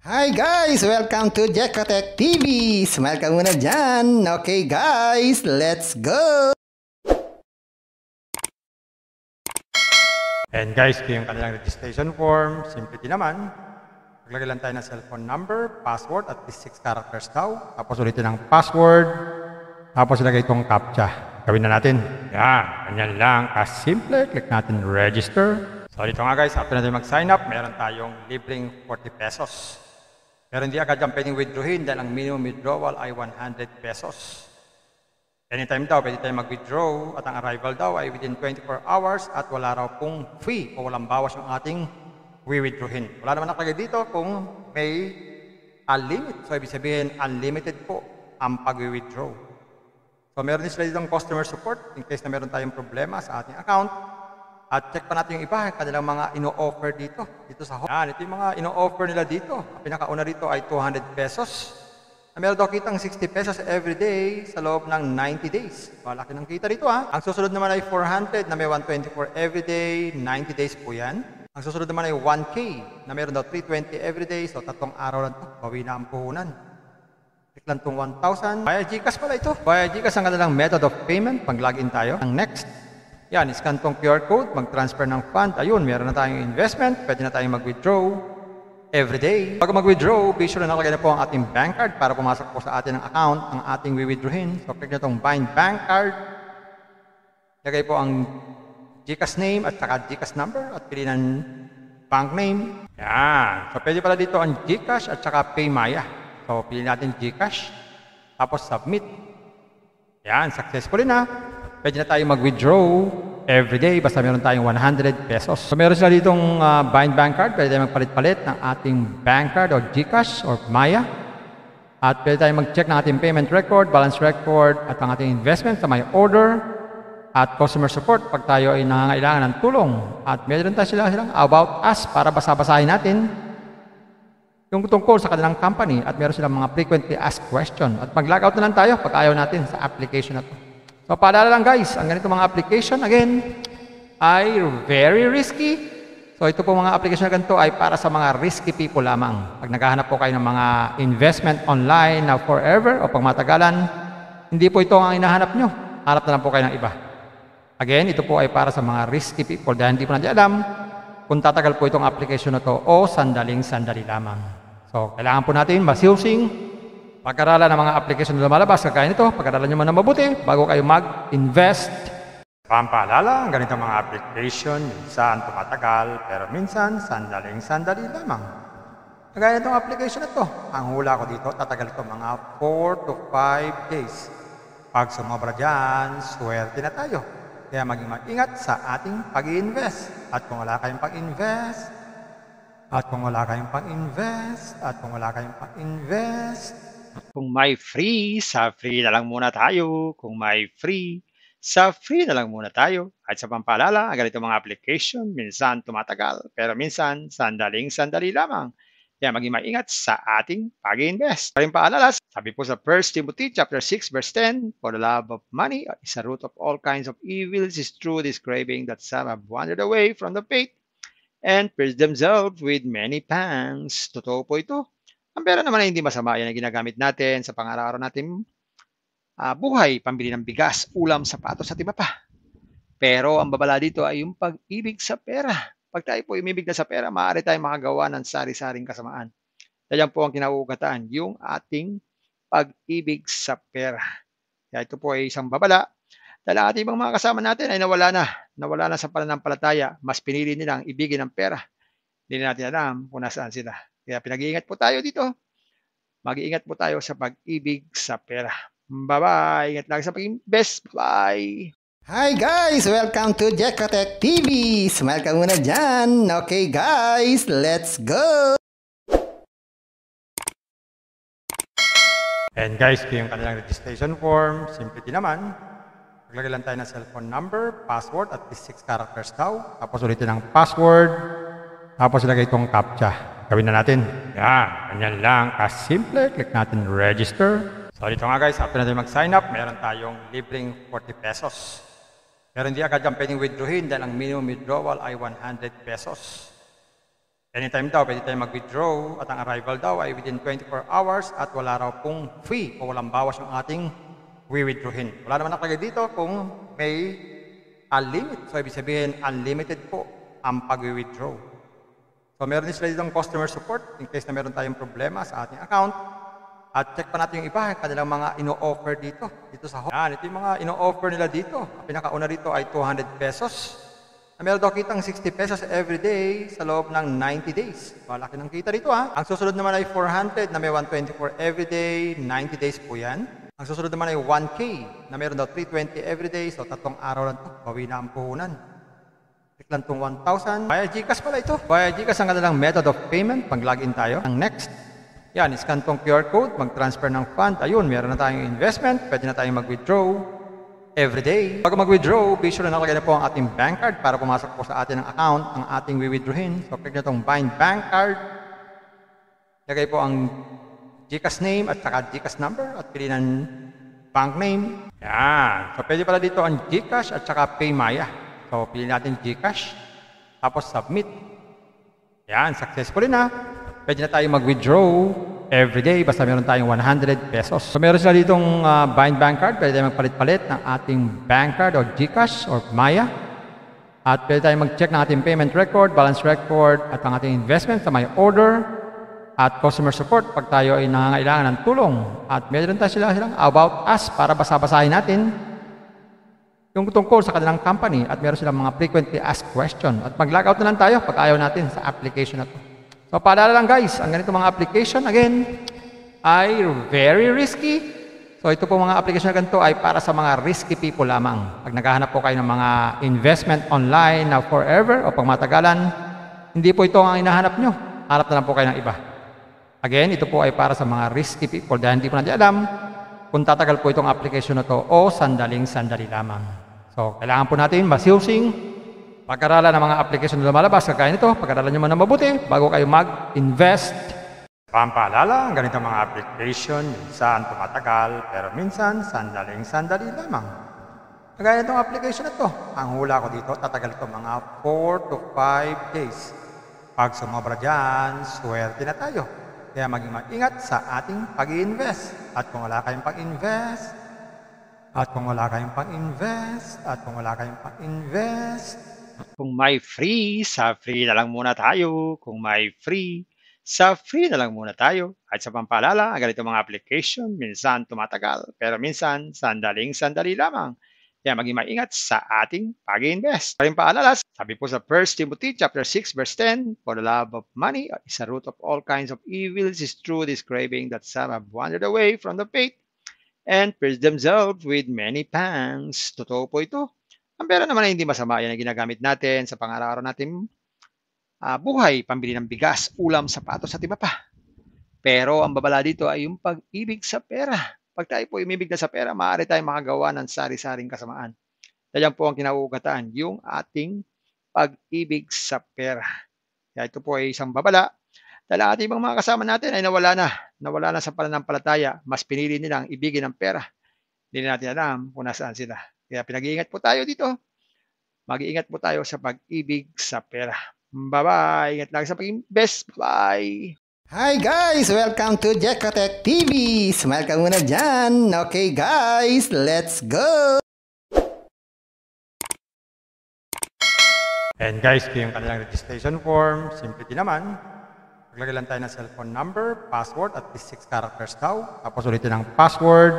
Hi guys! Welcome to Jekotech TV! Smile ka muna dyan! Okay guys, let's go! And guys, ito yung kanilang registration form. Simple din naman. Maglagay lang tayo ng cellphone number, password, at least 6 characters daw. Tapos ulitin ang password. Tapos ilagay itong CAPTCHA. Gawin na natin. Yan, ganyan lang. Simple. Click natin register. So dito nga guys, after natin mag-sign up, meron tayong libreng 40 pesos. Pero hindi agad yung pwedeng withdrawin dahil ang minimum withdrawal ay 100 pesos. Anytime daw, pwede tayo mag-withdraw at ang arrival daw ay within 24 hours at wala raw pong fee o walang bawas yung ating withdrawin. Wala naman nakalagay dito kung may limit. So, ibig sabihin, unlimited po ang pag-withdraw. So, meron din sila ditong customer support in case na meron tayong problema sa ating account. At check pa natin yung iba, kanilang mga ino-offer dito sa home. Yan, ito yung mga ino-offer nila dito. Ang pinakauna dito ay 200 pesos. Meron daw kitang 60 pesos every day sa loob ng 90 days. Malaki ng kita dito ha. Ang susunod naman ay 400 na may 124 every day, 90 days po yan. Ang susunod naman ay 1K na meron daw 320 every day. So, 3 araw lang ito. Bawi na ang puhunan. Click lang itong 1,000. Via GCash pala ito. Via GCash ang kanilang method of payment. Pag-login tayo. Ang next. Yan, iscan tong QR code, mag-transfer ng fund. Ayun, meron na tayong investment. Pwede na tayong mag-withdraw every day. Pag mag-withdraw, be sure na nakalagay na po ang ating bank card para pumasok po sa ating account ang ating withdrawin. So, click na itong bind bank card. Lagay po ang GCash name at saka GCash number at pili ng bank name. Yan. So, pwede pala dito ang GCash at saka PayMaya. So, pili natin GCash. Tapos, submit. Yan, successful na. Pwede na tayo mag-withdraw every day basta meron tayong 100 pesos. So meron sila ditong bind bank card. Pwede tayo magpalit-palit ng ating bank card o GCash or Maya. At pwede tayo mag-check ng ating payment record, balance record, at ang ating investment sa may order at customer support pag tayo ay nangangailangan ng tulong. At meron tayo silang about us para basa-basahin natin yung tungkol sa kanilang company. At meron silang mga frequently asked question. At mag-logout na lang tayo pag ayaw natin sa application na to. So, paalala lang guys, ang ganito mga application, again, ay very risky. So, ito po mga application na ganito ay para sa mga risky people lamang. Pag naghahanap po kayo ng mga investment online na forever o pangmatagalan, hindi po ito ang hinahanap nyo. Hanap na lang po kayo ng iba. Again, ito po ay para sa mga risky people dahil hindi po natin alam kung tatagal po itong application na to o sandaling-sandali lamang. So, kailangan po natin masusing pag-aralan ng mga application na lumalabas, kagaya nito, pag-aralan nyo man na mabuti bago kayo mag-invest. Pampaalala, ang ganitong mga application, minsan tumatagal, pero minsan sandaling-sandali lamang. Kagaya nitong application na ito, ang hula ko dito, tatagal ito mga 4 to 5 days. Pag sumobra dyan, swerte na tayo. Kaya maging mag-ingat sa ating pag-i-invest. At kung wala kayong pag-invest, Kung may free, sa free na lang muna tayo. Kung may free, sa free na lang muna tayo. At sa pampaalala, ang ganito mga application, minsan tumatagal, pero minsan sandaling-sandali lamang. Kaya maging maingat sa ating pag-invest. Paring paalala, sabi po sa 1 Timothy chapter 6 verse 10, for the love of money is a root of all kinds of evils, is true this craving that some have wandered away from the faith and pierced themselves with many pangs. Totoo po ito. Ang pera naman ay hindi masama. Yan ang ginagamit natin sa pang-araw-araw natin buhay, pambili ng bigas, ulam, sapatos at iba pa. Pero ang babala dito ay yung pag-ibig sa pera. Pag tayo po umibig na sa pera, maaari tayong makagawa ng sari-saring kasamaan. Yan po ang kinauugatan, yung ating pag-ibig sa pera. Kaya ito po ay isang babala. Dahil ang ating mga kasama natin ay nawala na sa pananampalataya. Mas pinili nilang ibigin ang pera. Hindi na natin alam kung nasaan sila. Kaya pinag-iingat po tayo dito. Mag-iingat po tayo sa pag-ibig sa pera. Bye-bye. Ingat lang sa pag-invest. Bye. Hi guys! Welcome to Jekotech TV! Smile ka muna dyan! Okay guys, let's go! And guys, ito yung kanilang registration form. Simple din naman. Maglagay lang tayo ng cellphone number, password, at least 6 characters daw. Tapos ulitin ang password. Tapos ilagay itong CAPTCHA. Gawin na natin. Yan, ganyan lang. Simple. Click natin register. So dito nga guys, after natin mag-sign up, meron tayong libreng 40 pesos. Pero hindi agad yung pwedeng withdrawin dahil ang minimum withdrawal ay 100 pesos. Anytime daw, pwede tayo mag-withdraw at ang arrival daw ay within 24 hours at wala raw pong fee o walang bawas yung ating withdrawin. Wala naman nakalagay dito kung may limit. So, ibig sabihin, unlimited po ang pag-withdraw. So, meron din sila ditong customer support in case na meron tayong problema sa ating account. At check pa natin yung iba, kanilang mga ino-offer dito sa home. Yan, ito yung mga ino-offer nila dito. Ang pinakauna dito ay 200 pesos. Na meron daw kitang 60 pesos every day sa loob ng 90 days. Malaki ng kita dito ha. Ang susunod naman ay 400 na may 124 every day, 90 days po yan. Ang susunod naman ay 1K na meron daw 320 every day. So, 3 araw lang ito. Bawi na ang puhunan. Click lang itong 1,000. Via GCash pala ito. Via GCash ang kanilang method of payment. Pag login tayo. Ang next. Yan, iscan tong QR code. Mag-transfer ng fund. Ayun, meron na tayong investment. Pwede na tayong mag-withdraw every day. Pag mag-withdraw, be sure na nakalagay na po ang ating bank card para pumasok po sa ating account ang ating withdrawin. So, click na itong Bind Bank Card. Lagay po ang GCash name at saka GCash number at piliin ang bank name. Yan. So, pwede pala dito ang GCash at saka PayMaya. So, piliin natin GCash. Tapos, submit. Yan. Successfully na. Pwede na tayo mag-withdraw every day basta meron tayong 100 pesos. So, meron sila ditong Bind Bank Card. Pwede tayo magpalit-palit ng ating bank card o GCash or Maya. At pwede tayo mag-check ng ating payment record, balance record, at ang ating investment sa may order. At customer support pag tayo ay nangangailangan ng tulong. At meron tayo silang about us para basa-basahin natin yung tungkol sa kanilang company. At meron silang mga frequently asked question. At mag-logout na lang tayo pag ayaw natin sa application na to. So, paalala lang guys, ang ganito mga application, again, ay very risky. So, ito po mga application na ganito ay para sa mga risky people lamang. Pag naghahanap po kayo ng mga investment online na forever o pag matagalan, hindi po ito ang hinahanap nyo. Hanap na lang po kayo ng iba. Again, ito po ay para sa mga risky people dahil hindi po natin alam kung tatagal po itong application na to o sandaling-sandali lamang. So, kailangan po natin masusing pag-aralan ng mga application na lumalabas, kagaya nito, pag-aralan nyo muna mabuti bago kayo mag-invest. Pampaalala, ang ganitong mga application, minsan tumatagal, pero minsan sandaling-sandali lamang. Kagaya nitong application na to, ang hula ko dito, tatagal ito mga 4 to 5 days. Pag sumobra dyan, swerte na tayo. Kaya maging mag-ingat sa ating pag-invest. At kung wala kayong pag-invest, at kung wala kayong pag-invest, at kung wala kayong pag-invest, kung may free, sa free na lang muna tayo. Kung may free, sa free na lang muna tayo. At sa pampaalala, ang ganito mga application, minsan tumatagal, pero minsan sandaling-sandali lamang. Kaya maging maingat sa ating pag-invest. Paring paalala, sabi po sa 1 Timothy chapter 6 verse 10, for the love of money is a root of all kinds of evils, is true this craving that some have wandered away from the faith and pierced themselves with many pangs. Totoo po ito. Ang pera naman ay hindi masama. Yan ang ginagamit natin sa pang-araw-araw natin buhay, pambili ng bigas, ulam, sapatos at iba pa. Pero ang babala dito ay yung pag-ibig sa pera. Pag tayo po umibig na sa pera, maaari tayong makagawa ng sari-saring kasamaan. Dahil po ang kinauugatan, yung ating pag-ibig sa pera. Kaya ito po ay isang babala. Dahil ang ating mga kasama natin ay nawala na sa pananampalataya. Mas pinili nilang ibigin ang pera. Hindi natin alam kung nasaan sila. Kaya pinag-iingat po tayo dito. Mag-iingat po tayo sa pag-ibig sa pera. Bye-bye. Ingat lang sa pag-invest. Bye. Hi guys! Welcome to Jekotech TV! Smile ka muna dyan! Okay guys, let's go! And guys, ito yung kanilang registration form. Simple din naman. Maglagay lang tayo ng cellphone number, password, at least 6 characters daw. Tapos ulitin ang password.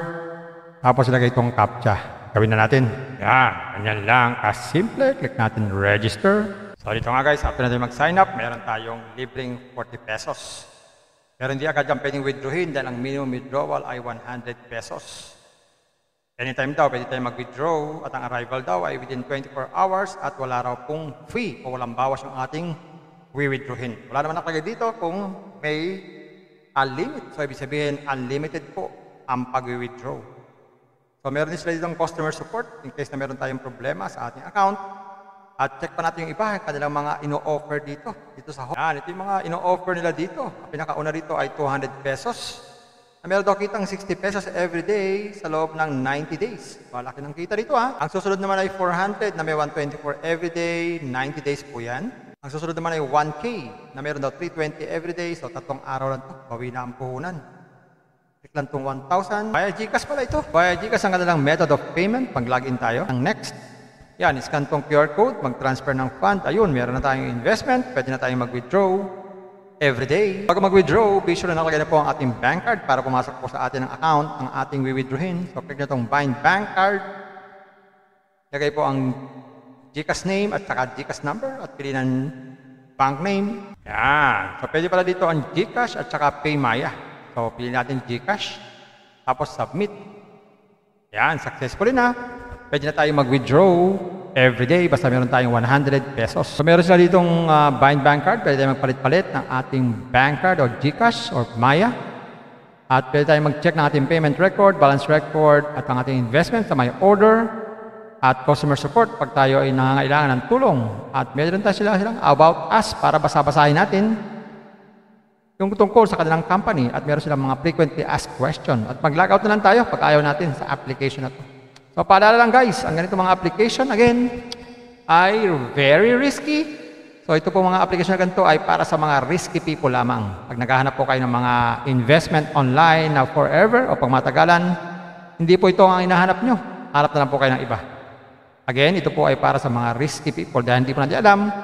Tapos ilagay itong CAPTCHA. Gawin na natin. Yan. Ganyan lang. Simple. Click natin register. So dito nga guys, after natin mag-sign up, meron tayong libreng 40 pesos. Pero hindi agad yung pwedeng withdrawin dahil ang minimum withdrawal ay 100 pesos. Anytime daw, pwede tayo mag-withdraw at ang arrival daw ay within 24 hours at wala raw pong fee o walang bawas yung ating withdrawin. Wala naman nakalagay dito kung may limit. So ibig sabihin, unlimited po ang pag-withdraw. So, meron din sila ditong customer support in case na meron tayong problema sa ating account. At check pa natin yung iba, kanilang mga ino-offer dito sa home. Yan, ito yung mga ino-offer nila dito. Ang pinakauna dito ay 200 pesos. Meron daw kitang 60 pesos every day sa loob ng 90 days. Malaki ng kita dito ha. Ang susunod naman ay 400 na may 124 every day, 90 days po yan. Ang susunod naman ay 1K na meron daw 320 everyday. So, 3 araw lang ito. Bawi na ang puhunan. Click lang itong 1,000. Via GCash pala ito. Via GCash ang kanilang method of payment. Pag-login tayo. Ang next. Yan, scan tong QR code. Mag-transfer ng fund. Ayun, meron na tayong investment. Pwede na tayong mag-withdraw everyday. Pag mag-withdraw, be sure na nakalagay na po ang ating bank card para pumasok po sa ating account ang ating withdrawin. So, click na itong bind bank card. Lagay po ang GCash name at saka GCash number at pili ng bank name. Yan. So, pwede pala dito ang GCash at saka PayMaya. So, pili natin GCash. Tapos, submit. Yan. Successfully na. Pwede na tayo mag-withdraw everyday. Basta meron tayong 100 pesos. So, meron sila ditong bind bank card. Pwede tayo magpalit-palit ng ating bank card o GCash or Maya. At pwede tayo mag-check ng ating payment record, balance record, at ang ating investment sa may order. At customer support pag tayo ay nangangailangan ng tulong. At meron tayo silang about us para basa-basahin natin yung tungkol sa kanilang company. At meron silang mga frequently asked question. At mag-logout na lang tayo pag ayaw natin sa application na to. So paalala lang guys, ang ganito mga application again ay very risky. So ito po mga application na ganito ay para sa mga risky people lamang. Pag naghahanap po kayo ng mga investment online na forever o pangmatagalan, hindi po ito ang hinahanap nyo. Hanap na lang po kayo ng iba. Again, ito po ay para sa mga risky people dahil hindi po natin alam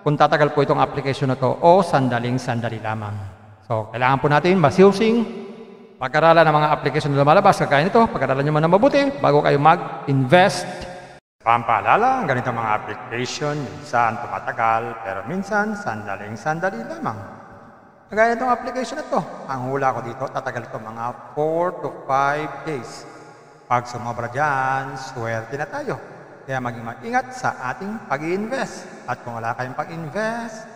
kung tatagal po itong application na to o sandaling-sandali lamang. So, kailangan po natin masusing pag-aralan ng mga application na lumalabas. Kagaya nito, pag-aralan nyo man na mabuti bago kayo mag-invest. Pampaalala, ang ganitong mga application, minsan tumatagal, pero minsan sandaling-sandali lamang. Kagaya nitong application na to, ang hula ko dito, tatagal ito mga 4 to 5 days. Pag sumobra dyan, swerte na tayo. Kaya maging mag-ingat sa ating pag-i-invest. At kung wala kayong pag-invest,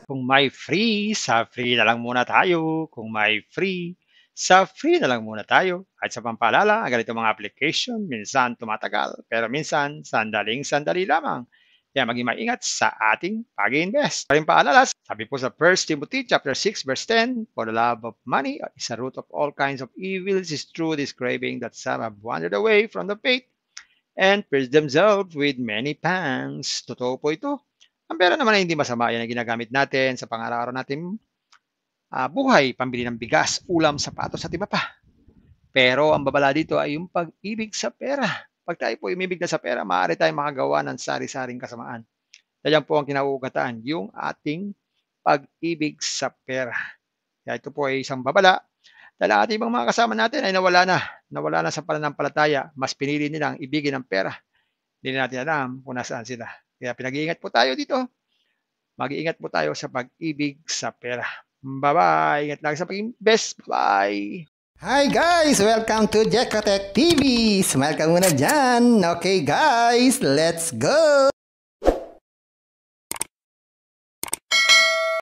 Kung may free, sa free na lang muna tayo. Kung may free, sa free na lang muna tayo. At sa pampaalala, ang ganito mga application, minsan tumatagal, pero minsan sandaling-sandali lamang. Kaya maging maingat sa ating pag-invest. Paring paalala, sabi po sa 1 Timothy chapter 6 verse 10, for the love of money is a root of all kinds of evils, is true this craving that some have wandered away from the faith and pierced themselves with many pangs. Totoo po ito. Ang pera naman ay hindi masama. Yan ang ginagamit natin sa pang-araw-araw natin buhay, pambili ng bigas, ulam, sapatos at iba pa. Pero ang babala dito ay yung pag-ibig sa pera. Pag tayo po umibig na sa pera, maaari tayong makagawa ng sari-saring kasamaan. Yan po ang kinauugataan, yung ating pag-ibig sa pera. Kaya ito po ay isang babala. Dahil ang ating ibang mga kasama natin ay nawala na sa pananampalataya. Mas pinili nilang ibigin ang pera. Hindi na natin alam kung nasaan sila. Kaya pinag-iingat po tayo dito. Mag-iingat po tayo sa pag-ibig sa pera. Bye-bye. Ingat lagi sa pag-invest. Bye. Hi guys! Welcome to Jekotech TV! Smile ka muna dyan! Okay guys, let's go!